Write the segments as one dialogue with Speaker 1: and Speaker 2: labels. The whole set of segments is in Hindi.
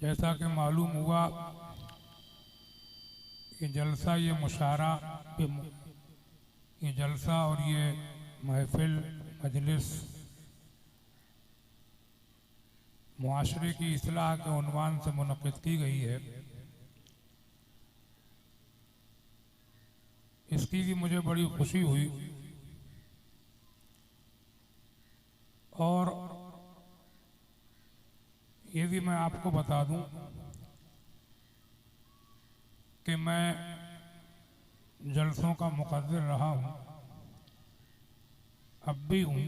Speaker 1: जैसा कि मालूम हुआ कि जलसा ये मुशारा ये जलसा और ये महफिल मजलिस मुआशरे की इस्लाह के उन्वान से मुनक़िद की गई है। इसकी भी मुझे बड़ी खुशी हुई और ये भी मैं आपको बता दूं कि मैं जलसों का मुक़द्दिर रहा हूँ, अब भी हूँ।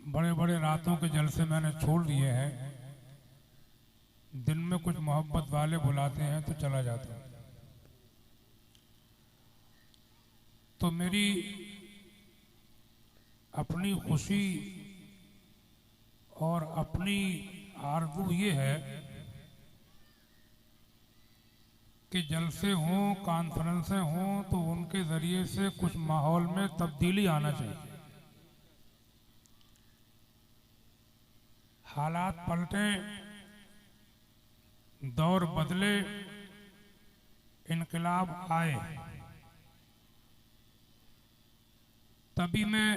Speaker 1: बड़े बड़े रातों के जलसे मैंने छोड़ दिए हैं। दिन में कुछ मोहब्बत वाले बुलाते हैं तो चला जाता हूँ। तो मेरी अपनी खुशी और अपनी आरज़ू ये है कि जलसे हों, कॉन्फ्रेंसें हों तो उनके ज़रिए से कुछ माहौल में तब्दीली आना चाहिए। हालात पलटें, दौर बदले, इनकलाब आए, तभी मैं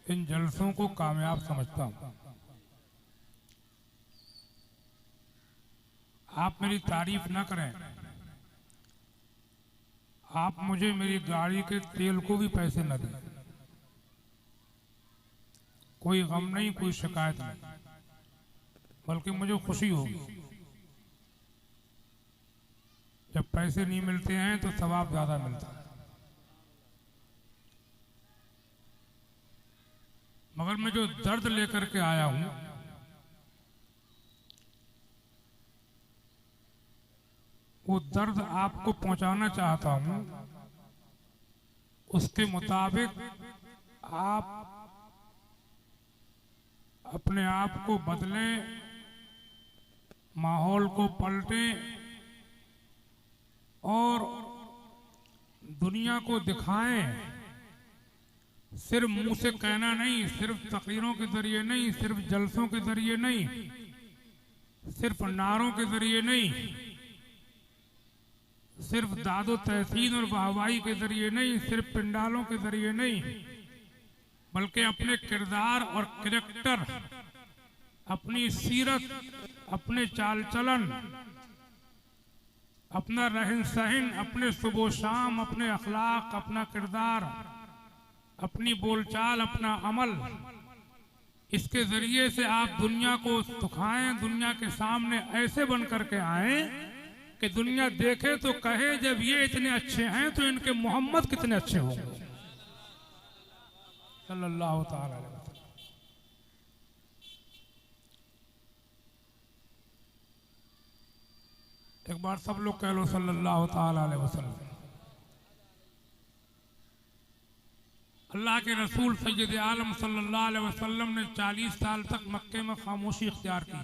Speaker 1: इन जलसों को कामयाब समझता हूँ। आप मेरी तारीफ ना करें, आप मुझे मेरी गाड़ी के तेल को भी पैसे न दें, कोई गम नहीं, कोई शिकायत नहीं, बल्कि मुझे खुशी होगी। जब पैसे नहीं मिलते हैं तो सवाब ज्यादा मिलता है। मगर मैं जो दर्द लेकर के आया हूं वो दर्द आपको पहुंचाना चाहता हूं। उसके मुताबिक आप अपने आप को बदलें, माहौल को पलटें और दुनिया को दिखाएं। सिर्फ मुंह से कहना नहीं, सिर्फ तकरीरों के जरिए नहीं, सिर्फ जलसों के जरिए नहीं, सिर्फ नारों के जरिए नहीं, सिर्फ दादो तहसीन और वाहवाही के जरिए नहीं, सिर्फ पिंडालों के जरिए नहीं, बल्कि अपने किरदार और कैरेक्टर, अपनी सीरत, अपने चाल चलन, अपना रहन सहन, अपने सुबह शाम, अपने अखलाक, अपना किरदार, अपनी बोलचाल, अपना अमल, इसके जरिए से आप दुनिया को दिखाएं, दुनिया के सामने ऐसे बन करके आए कि दुनिया देखे तो कहे जब ये इतने अच्छे हैं तो इनके मोहम्मद कितने अच्छे होंगे सल्लल्लाहु ताला अलैहि वसल्लम। एक बार सब लोग कह लो सल्लल्लाहु ताला अलैहि वसल्लम। अल्लाह के रसूल सैयद आलम सल्लल्लाहु अलैहि वसल्लम ने 40 साल तक मक्के में खामोशी इख्तियार की,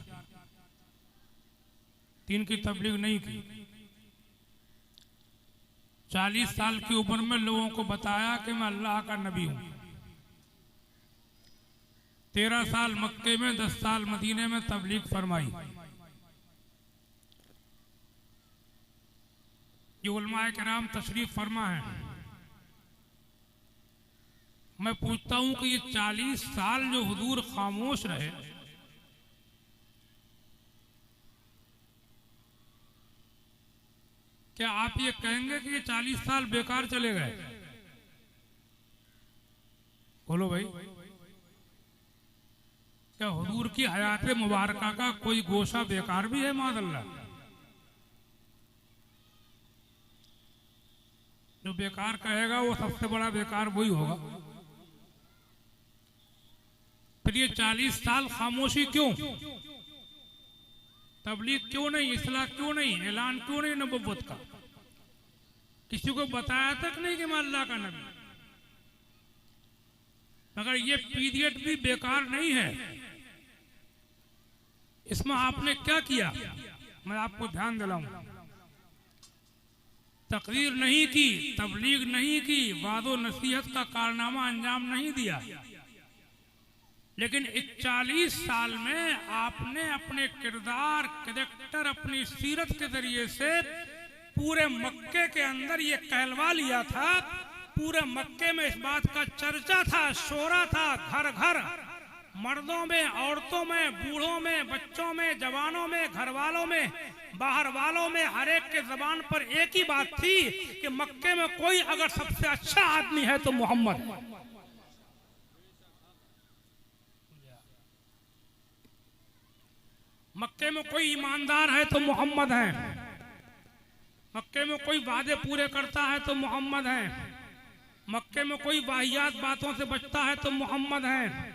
Speaker 1: दीन की तबलीग नहीं की। 40 साल की उम्र में लोगों को बताया कि मैं अल्लाह का नबी हूं। 13 साल मक्के में, 10 साल मदीने में तबलीग फरमाई। ये उलमाए किराम तशरीफ फरमा है। मैं पूछता हूं कि ये 40 साल जो हुजूर खामोश रहे, क्या आप ये कहेंगे कि ये 40 साल बेकार चले गए? बोलो भाई, क्या हुजूर की हयात मुबारका का कोई गोशा बेकार भी है? मादल्ला, जो बेकार कहेगा वो सबसे बड़ा बेकार वही होगा। फिर ये 40 साल खामोशी क्यों? तबलीग क्यों नहीं? इस्लाह क्यों नहीं? ऐलान क्यों नहीं नबुव्वत का? किसी को बताया तक नहीं कि मैं अल्लाह का नबी। मगर ये पीरियड भी बेकार नहीं है। इसमें आपने क्या किया? मैं आपको ध्यान दिलाऊं। तकरीर नहीं की, तबलीग नहीं की, वादो नसीहत का कारनामा अंजाम नहीं दिया, लेकिन 40 साल में आपने अपने किरदार, कैरेक्टर, अपनी सीरत के जरिए से पूरे मक्के के अंदर ये कहलवा लिया था, पूरे मक्के में इस बात का चर्चा था, शोरा था, घर घर, मर्दों में, औरतों में, बूढ़ों में, बच्चों में, जवानों में, घर वालों में, बाहर वालों में, हर एक के जबान पर एक ही बात थी कि मक्के में कोई अगर सबसे अच्छा आदमी है तो मोहम्मद है। मक्के में कोई ईमानदार है तो मोहम्मद है। मक्के में कोई वादे पूरे करता है तो मोहम्मद है। मक्के में कोई वाहियात बातों से बचता है तो मोहम्मद है।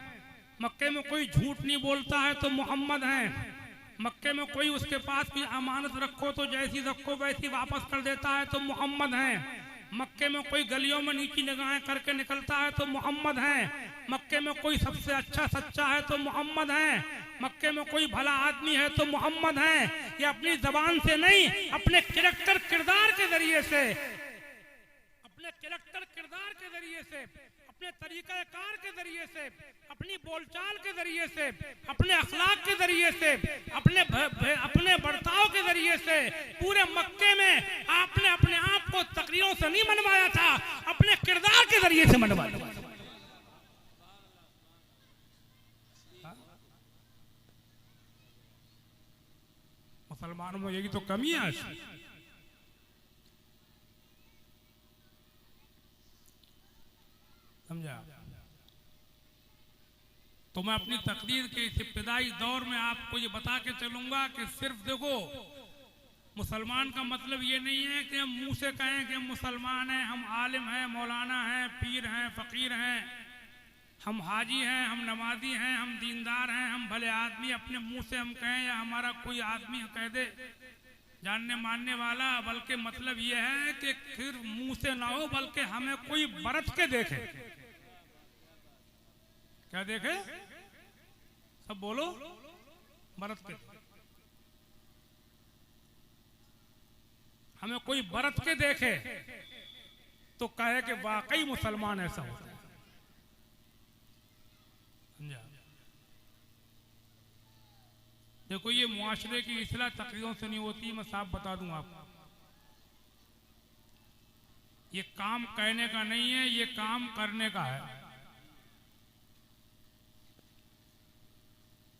Speaker 1: मक्के में कोई झूठ नहीं बोलता है तो मोहम्मद है। मक्के में कोई उसके पास भी अमानत रखो तो जैसी रखो वैसी वापस कर देता है तो मोहम्मद है। मक्के में कोई गलियों में नीची निगाहें करके निकलता है तो मोहम्मद है। मक्के में कोई सबसे अच्छा सच्चा है तो मोहम्मद है। मक्के में कोई भला आदमी है तो मोहम्मद है। ये अपनी जबान से नहीं, अपने कैरेक्टर किरदार के जरिए से, अपने कैरेक्टर किरदार के जरिए से, अपने तरीका कार के जरिए से, अपनी बोलचाल के जरिए से, अपने अखलाक के जरिए से, अपने बर्ताव के जरिए से पूरे मक्के में आपने अपने आप को तकरीरों से नहीं मनवाया था, अपने किरदार के जरिए से मनवाया। मुसलमानों में यही तो कमी है। समझा? तो मैं अपनी तकरीर के इस इब्तिदाई दौर में आपको ये बता के चलूंगा कि सिर्फ देखो, मुसलमान का मतलब ये नहीं है कि हम मुंह से कहें कि हम मुसलमान हैं, हम आलिम हैं, मौलाना हैं, पीर हैं, फकीर हैं, हम हाजी हैं, हम नमाजी हैं, हम दीनदार हैं, हम भले आदमी अपने मुंह से हम कहें या हमारा कोई आदमी कह दे जानने मानने वाला, बल्कि मतलब ये है कि फिर मुंह से ना हो बल्कि हमें कोई बरत के देखे। क्या देखे? सब बोलो, बरत के। हमें कोई बरत के देखे तो कहे कि वाकई मुसलमान ऐसा होता है। देखो, ये मुआशरे की इस्लाह तकरीरों से नहीं होती, मैं साफ बता दूं आपको। ये काम कहने का नहीं है, ये काम करने का है।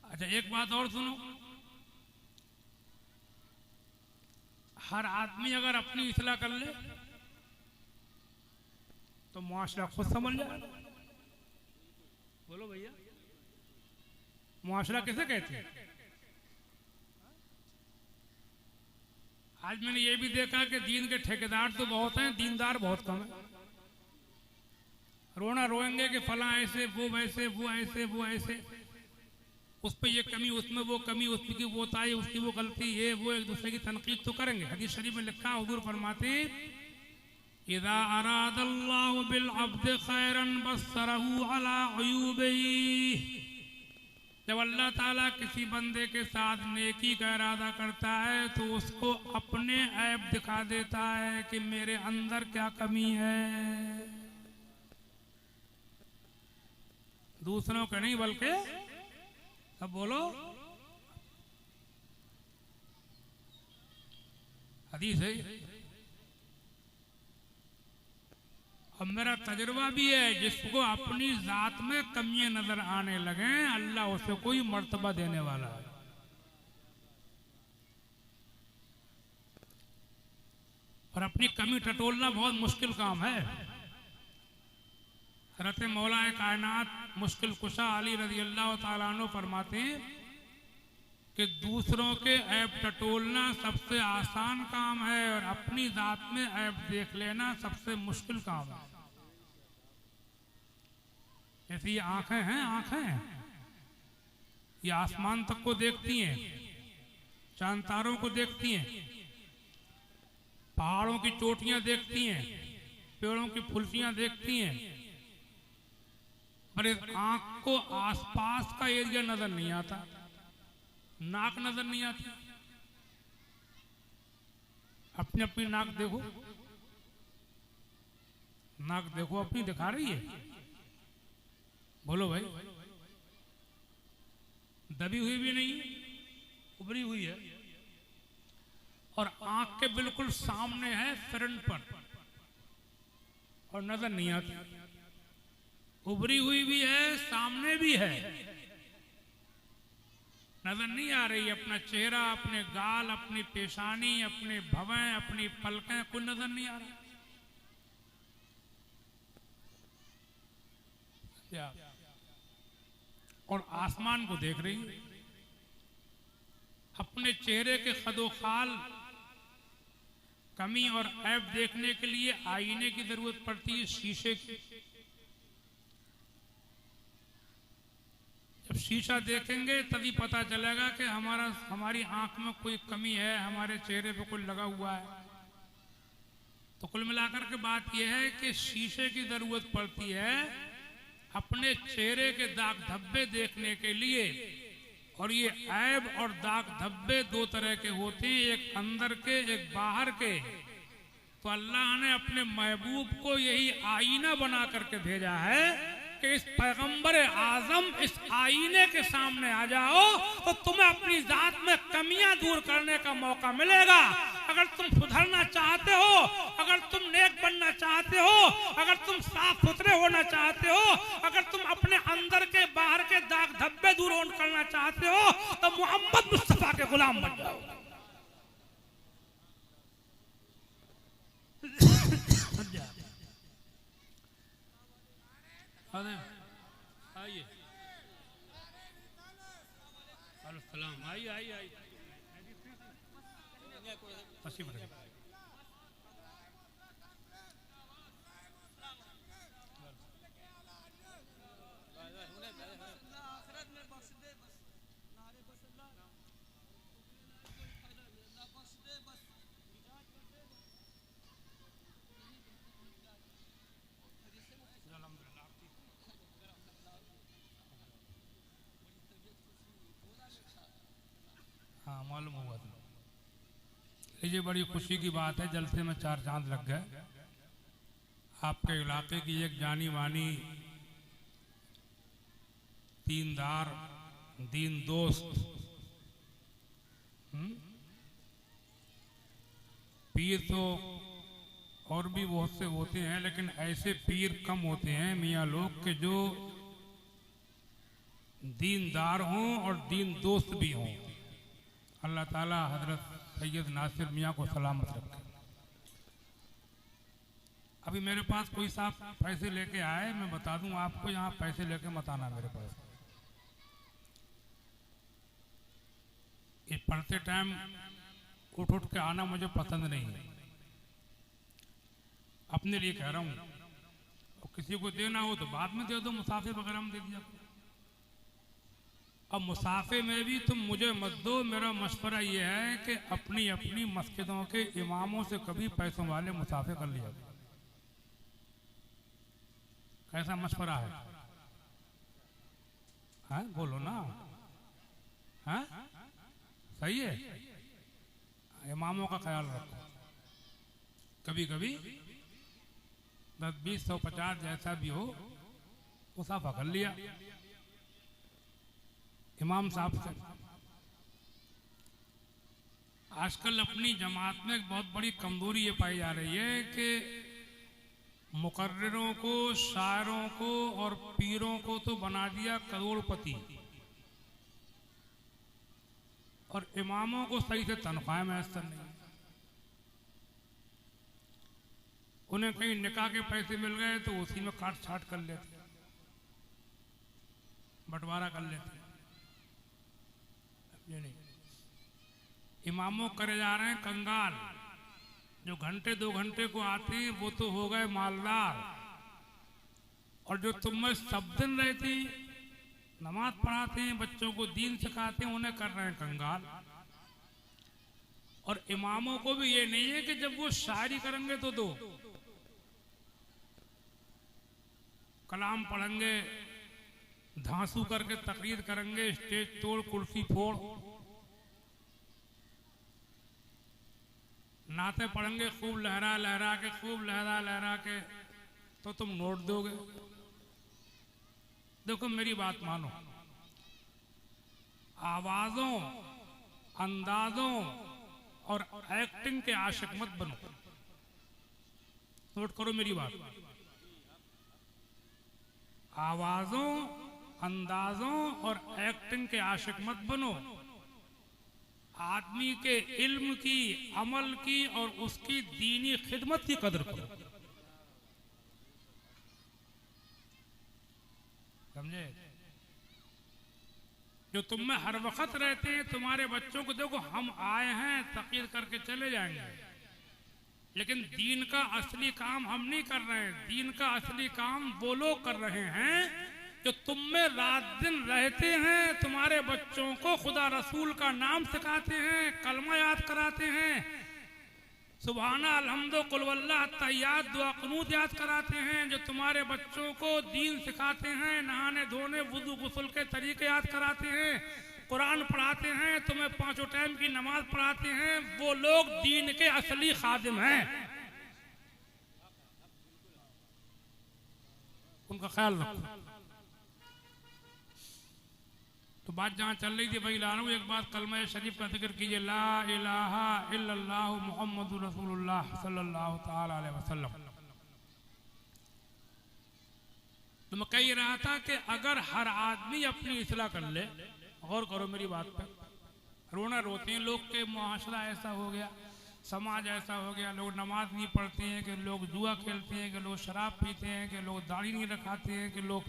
Speaker 1: अच्छा, एक बात और सुनो, हर आदमी अगर अपनी इस्लाह कर ले तो मुआशरा खुद समझ जाए। बोलो भैया, मुआशरा किसे कहते हैं? आज मैंने ये भी देखा कि दीन के ठेकेदार तो बहुत हैं, दीनदार बहुत कम है। रोना रोएंगे कि फला ऐसे, वो वैसे, वो ऐसे, वो ऐसे, उस पर ये कमी, उसमें वो कमी, उसकी वो ताई, उसकी वो गलती, ये वो, एक दूसरे की तनकीद तो करेंगे। हदीस शरीफ में लिखा, हुजूर फरमाते, इज़ा अरादल्लाहु बिल अब्द खैरन बस्सरहु अला अयूबिही, जब अल्लाह ताला किसी बंदे के साथ नेकी का इरादा करता है तो उसको अपने ऐब दिखा देता है कि मेरे अंदर क्या कमी है। दूसरों का नहीं बल्कि अब बोलो, हदीस है। अब मेरा तजुर्बा भी है, जिसको अपनी जात में कमियां नजर आने लगे अल्लाह उसे कोई मर्तबा देने वाला है। और अपनी कमी टटोलना बहुत मुश्किल काम है। हज़रत मौला कायनात मुश्किल कुशा अली रज़ी अल्लाह ताला अन्हु फरमाते हैं कि दूसरों के ऐब टटोलना सबसे आसान काम है और अपनी जात में ऐब देख लेना सबसे मुश्किल काम है। जैसे ये आंखें हैं, आंखें ये आसमान तक को देखती हैं, चांद तारों को देखती हैं, पहाड़ों की चोटियां देखती हैं, पेड़ों की फुलसियां देखती हैं, पर इस आंख को आसपास का एरिया नजर नहीं आता, नाक नजर नहीं आती। अपनी अपनी नाक देखो, नाक देखो, अपनी दिखा रही है? बोलो भाई, दबी हुई भी नहीं, उभरी हुई है, और आंख के बिल्कुल सामने है, फ्रंट पर, और नजर नहीं आती। उभरी हुई भी है, सामने भी है, नजर नहीं आ रही। अपना चेहरा, अपने गाल, अपनी पेशानी, अपने भवें, अपनी पलकें, कोई नजर नहीं आ रहा। क्या? और आसमान को देख रही, अपने चेहरे के खदोखाल, कमी और ऐब देखने के लिए आईने की जरूरत पड़ती है, शीशे की। जब शीशा देखेंगे तभी पता चलेगा कि हमारी आंख में कोई कमी है, हमारे चेहरे पे कोई लगा हुआ है। तो कुल मिलाकर के बात यह है कि शीशे की जरूरत पड़ती है अपने चेहरे के दाग धब्बे देखने के लिए। और ये ऐब और दाग धब्बे दो तरह के होते हैं, एक अंदर के, एक बाहर के। तो अल्लाह ने अपने महबूब को यही आईना बना करके भेजा है कि इस पैगंबर आजम इस आईने के सामने आ जाओ तो तुम्हें अपनी जात में कमियां दूर करने का मौका मिलेगा। अगर तुम सुधरना चाहते हो, अगर तुम नेक बनना चाहते हो, अगर तुम साफ सुथरे होना चाहते हो, अगर तुम अपने अंदर के बाहर के दाग धब्बे दूर करना चाहते हो, तो मोहम्मद मुस्तफा के गुलाम बन जाओ। आइए, सलाम, आइए आइए आइए, हाँ मालूम हुआ था। ये बड़ी खुशी की बात है, जलसे में चार चांद लग गए। आपके इलाके की एक जानी मानी दीनदार, दीन दोस्त, पीर तो और भी बहुत से होते हैं, लेकिन ऐसे पीर कम होते हैं मियाँ लोग के जो दीनदार हों और दीन दोस्त भी हों। अल्लाह ताला हजरत सैयद नासिर मियाँ को सलामत रखे। अभी मेरे पास कोई साहब पैसे लेके आए, मैं बता दूं आपको, यहाँ पैसे लेके मत आना मेरे पास। ये पढ़ते टाइम उठ उठ के आना मुझे पसंद नहीं है, अपने लिए कह रहा हूँ। और किसी को देना हो तो बाद में दे दो, मुसाफिर वगैरह में दे दिया। अब मुसाफिर में भी तुम मुझे मत दो। मेरा मशवरा ये है कि अपनी अपनी मस्जिदों के इमामों से कभी पैसों वाले मुसाफिर कर लिया। कैसा मशवरा है? हाँ बोलो ना, हाँ सही है। इमामों का ख्याल रखो। कभी कभी 10, 20, 100, 50 जैसा भी हो मुसाफा कर लिया इमाम साहब से। आजकल अपनी जमात में एक बहुत बड़ी कमजोरी ये पाई जा रही है कि मुकर्रिरों को, शायरों को और पीरों को तो बना दिया करोड़पति, और इमामों को सही से तनख्वाह मैसर नहीं। उन्हें कहीं निकाह के पैसे मिल गए तो उसी में काट छाट कर लेते, बंटवारा कर लेते। नहीं, इमामों करे जा रहे हैं कंगाल। जो घंटे 2 घंटे को आते हैं वो तो हो गए मालदार, और जो तुम में सब दिन रहती, नमाज पढ़ाते हैं, बच्चों को दीन सिखाते हैं, उन्हें कर रहे हैं कंगाल। और इमामों को भी ये नहीं है कि जब वो शायरी करेंगे तो दो, कलाम पढ़ेंगे, धांसू करके तकरीर करेंगे, स्टेज तोड़ कुर्सी फोड़, नाते पढ़ेंगे खूब लहरा लहरा के, खूब लहरा लहरा के, तो तुम नोट दोगे। देखो मेरी बात मानो, आवाजों, अंदाजों और एक्टिंग के आशिक मत बनो। नोट करो मेरी बात। आवाजों, अंदाजों और एक्टिंग के आशिक मत बनो। आदमी के इल्म की, अमल की और उसकी दीनी खिदमत की कदर करो। समझे? जो तुम में हर वक्त रहते हैं, तुम्हारे बच्चों को देखो, हम आए हैं तकीर करके चले जाएंगे, लेकिन दीन का असली काम हम नहीं कर रहे हैं। दीन का असली काम वो लोग कर रहे हैं जो तुम में रात दिन रहते हैं, तुम्हारे बच्चों को खुदा रसूल का नाम सिखाते हैं, कलमा याद कराते हैं, सुबहाना अल्हम्दु कुल वल्लाह तैयाद दुआ कुनूत याद कराते हैं, जो तुम्हारे बच्चों को दीन सिखाते हैं, नहाने धोने वुजू गुस्ल के तरीके याद कराते हैं, कुरान पढ़ाते हैं, तुम्हें 5 टाइम की नमाज पढ़ाते हैं। वो लोग दीन के असली खादिम हैं। उनका ख्याल रखो। तो बात जहां चल रही थी वही ला रहा हूं। एक बात कलमा शरीफ का जिक्र कीजिए, ला इलाहा इल्लल्लाहु मुहम्मदुर रसूलुल्लाह सल्लल्लाहु ताला अलैहि वसल्लम। तो मैं कह रहा था कि अगर हर आदमी अपनी इस्लाह कर ले, गौर करो मेरी बात पर, रोना रोते हैं लोग के मुआशरा ऐसा हो गया, समाज ऐसा हो गया, लोग नमाज नहीं पढ़ते हैं, कि लोग जुआ खेलते हैं, कि लोग शराब पीते हैं, कि लोग दाढ़ी नहीं रखाते हैं, कि लोग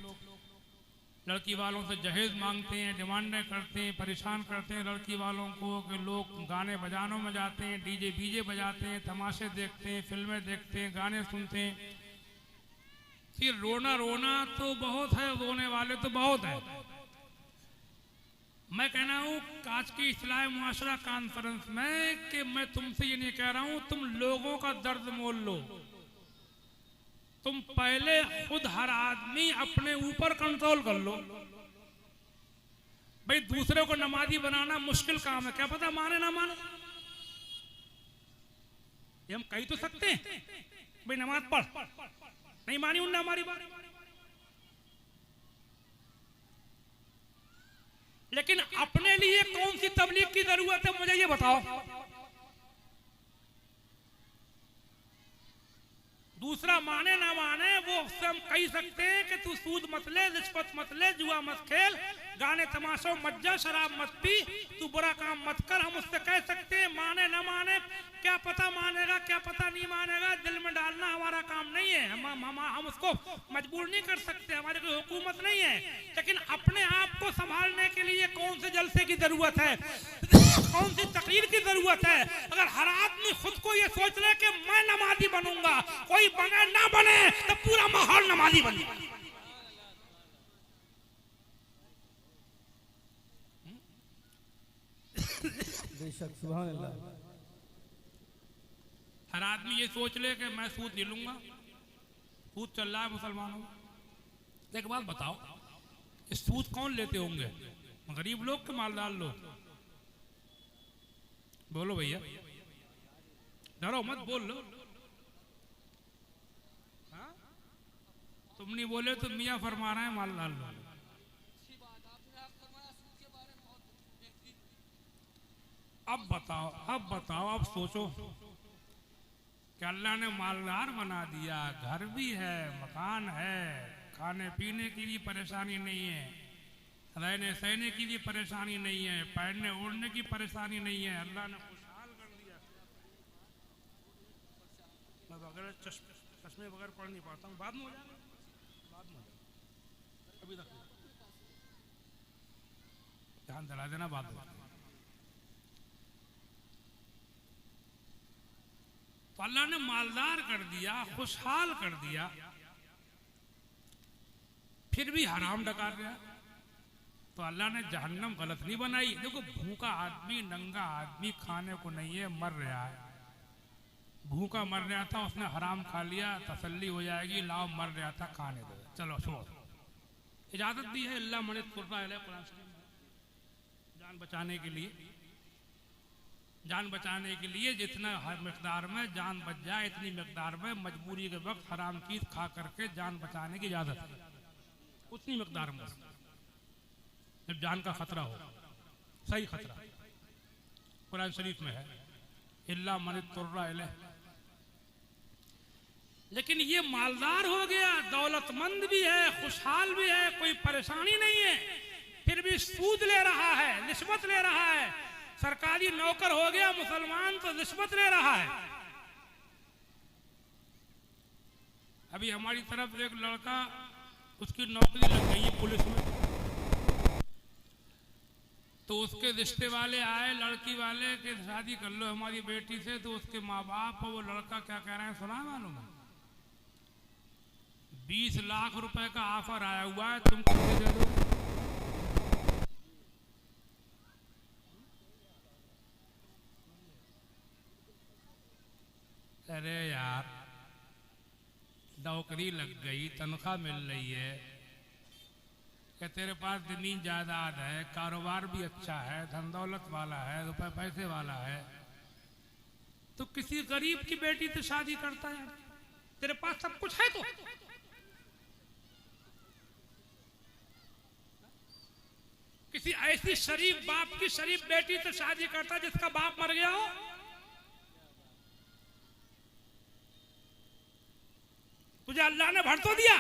Speaker 1: लड़की वालों से जहेज मांगते हैं, डिमांडें करते हैं, परेशान करते हैं लड़की वालों को, कि लोग गाने बजानों में जाते हैं, डीजे बीजे बजाते हैं, तमाशे देखते हैं, फिल्में देखते हैं, गाने सुनते हैं। फिर रोना रोना तो बहुत है, रोने वाले तो बहुत है। मैं कहना हूँ आज की इस्लाह मुआशरा कॉन्फ्रेंस में कि मैं तुमसे ये नहीं कह रहा हूँ तुम लोगों का दर्द मोल लो, तुम पहले खुद हर आदमी अपने ऊपर कंट्रोल कर लो। भाई दूसरे को नमाजी बनाना मुश्किल काम है, क्या पता माने ना माने। ये हम कह तो सकते हैं भाई नमाज पढ़, नहीं मानी उनने हमारी बात, लेकिन अपने लिए कौन सी तबलीग की जरूरत है मुझे ये बताओ। दूसरा माने ना माने वो उससे हम कह सकते हैं कि तू सूद मत ले, रिश्वत मत ले, जुआ मत खेल, गाने तमाशों मत जा, शराब मत पी, तू बुरा काम मत कर। हम उससे कह सकते हैं, माने ना माने क्या पता मानेगा क्या पता नहीं मानेगा, दिल में डालना हमारा काम नहीं है, हम उसको मजबूर नहीं कर सकते, हमारी कोई हुकूमत नहीं है। लेकिन अपने आप को संभालने के लिए कौन से जलसे की जरूरत है, कौन सी तकरीर की जरूरत है। अगर हर आदमी खुद को ये सोच ले कि मैं नमाजी बनूंगा, कोई बने ना बने तो पूरा माहौल नमाजी बने।
Speaker 2: बेशक सुभान अल्लाह।
Speaker 1: हर आदमी ये सोच ले कि मैं सूद ले लूंगा, सूद चल रहा है मुसलमानों में। एक बात बताओ, इस सूद कौन लेते होंगे? गरीब लोग के मालदार लोग? बोलो भैया, डरो मत, बोल लो। हाँ? तुम नहीं बोले तो मियाँ फरमा रहे हैं मालदार लोग। अब बताओ, अब सोचो कि अल्लाह ने मालदार बना दिया, घर भी है, मकान है, खाने पीने की भी परेशानी नहीं है, रहने सहने की भी परेशानी नहीं है, पहनने ओढ़ने की परेशानी नहीं है, अल्लाह ने खुशहाल कर दिया। मैं बगैर चश्मे बगैर पढ़ नहीं पाता हूँ, बाद में हो जाएगा, बाद में अभी तक ध्यान दिला देना, बाद में। तो अल्लाह ने मालदार कर दिया, खुशहाल कर दिया, फिर भी हराम डकार रहा। तो अल्लाह ने जहन्नम गलत नहीं बनाई। देखो भूखा आदमी, नंगा आदमी, खाने को नहीं है, मर रहा है, भूखा मर रहा था, उसने हराम खा लिया, तसल्ली हो जाएगी, लाओ मर रहा था खाने दो, चलो छोड़। इजाजत दी है अल्लाह मने कुरान जान बचाने के लिए, जान बचाने के लिए जितना हर मिकदार में जान बच जाए इतनी मिकदार में मजबूरी के वक्त हराम चीज खा करके जान बचाने की इजाजत है, उतनी मिकदार में जब जान का खतरा हो। सही खतरा कुरान शरीफ में है, इल्ला मन तुर्रा इलैह। लेकिन ये मालदार हो गया, दौलतमंद भी है, खुशहाल भी है, कोई परेशानी नहीं है, फिर भी सूद ले रहा है, रिश्वत ले रहा है। सरकारी नौकर हो गया मुसलमान तो रिश्वत ले रहा है। अभी हमारी तरफ एक लड़का, उसकी नौकरी लग गई पुलिस में, तो उसके रिश्ते वाले आए, लड़की वाले के शादी कर लो हमारी बेटी से। तो उसके माँ बाप और वो लड़का क्या कह रहे हैं सुना मालूम है? 20 लाख रुपए का ऑफर आया हुआ है, तुम कितने दे दो? अरे यार, नौकरी लग गई, तनख्वाह मिल रही है, कि तेरे पास दिनी जायदाद है, कारोबार भी अच्छा है, धन दौलत वाला है, रुपए पैसे वाला है, तो किसी गरीब की बेटी से शादी करता है? तेरे पास सब कुछ है तो किसी ऐसी शरीफ बाप की शरीफ बेटी से शादी करता है जिसका बाप मर गया हो? तुझे अल्लाह ने भर तो दिया,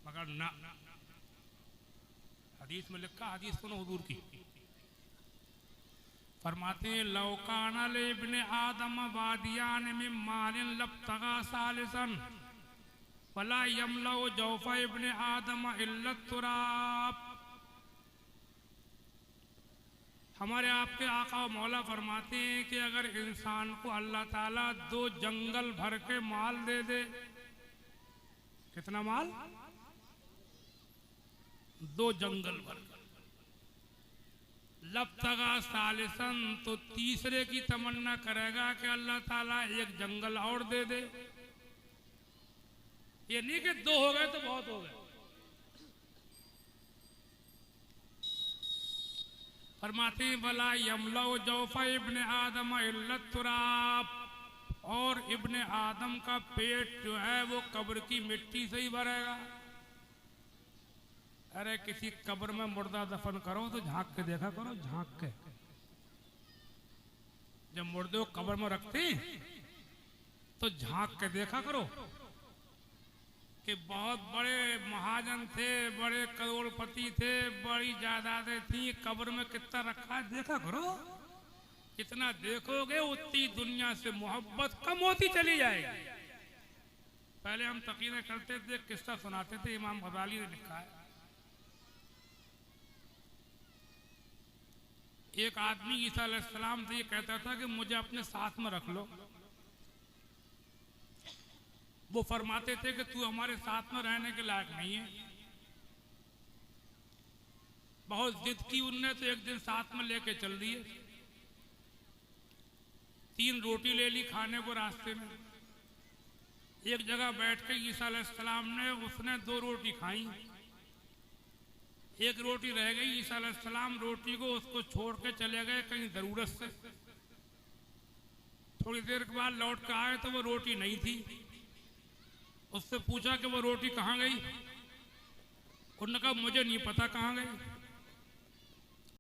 Speaker 1: मगर ना। हदीस में लिखा, हदीस सुनो हुजूर की, फरमाते हैं लौकाना ले इब्ने आदम वादियान में मालिन लब्तगा सालिसन वला यमलो जौफा इब्ने आदम इल्लत तुराब। हमारे आपके आका मौला फरमाते हैं कि अगर इंसान को अल्लाह ताला 2 जंगल भर के माल दे दे, कितना माल? 2 जंगल भर, लब्तगा सालिसन, तो तीसरे की तमन्ना करेगा कि अल्लाह ताला 1 जंगल और दे दे। ये नहीं कि 2 हो गए तो बहुत हो गए। फरमाते वला यमलो जौफा इब्ने आदम इल्लत तुराब, और इब्ने आदम का पेट जो है वो कब्र की मिट्टी से ही भरेगा। अरे किसी कब्र में मुर्दा दफन करो तो झांक के देखा करो, झांक के। जब मुर्दे को कब्र में रखते तो झांक के देखा करो कि बहुत बड़े महाजन थे, बड़े करोड़पति थे, बड़ी जायदादें थी, कब्र में कितना रखा है देखा करो। कितना देखोगे उतनी दुनिया से मोहब्बत कम होती चली जाएगी। पहले हम तकीरें करते थे, किस्सा सुनाते थे, इमाम गजाली ने लिखा है, एक आदमी ईसा अलैहिस्सलाम से ये कहता था कि मुझे अपने साथ में रख लो। वो फरमाते थे कि तू हमारे साथ में रहने के लायक नहीं है। बहुत जिद की उनने, तो एक दिन साथ में लेके चल दिए। 3 रोटी ले ली खाने को रास्ते में। एक जगह बैठ के ईसा अलैहिस्सलाम ने, उसने 2 रोटी खाई, 1 रोटी रह गई। ईसा अलैहिस्सलाम रोटी को उसको छोड़ के चले गए कहीं जरूरत से। थोड़ी देर के बाद लौट के आए तो वो रोटी नहीं थी। उससे पूछा कि वो रोटी कहाँ गई? उन्होंने कहा मुझे नहीं पता कहाँ गई।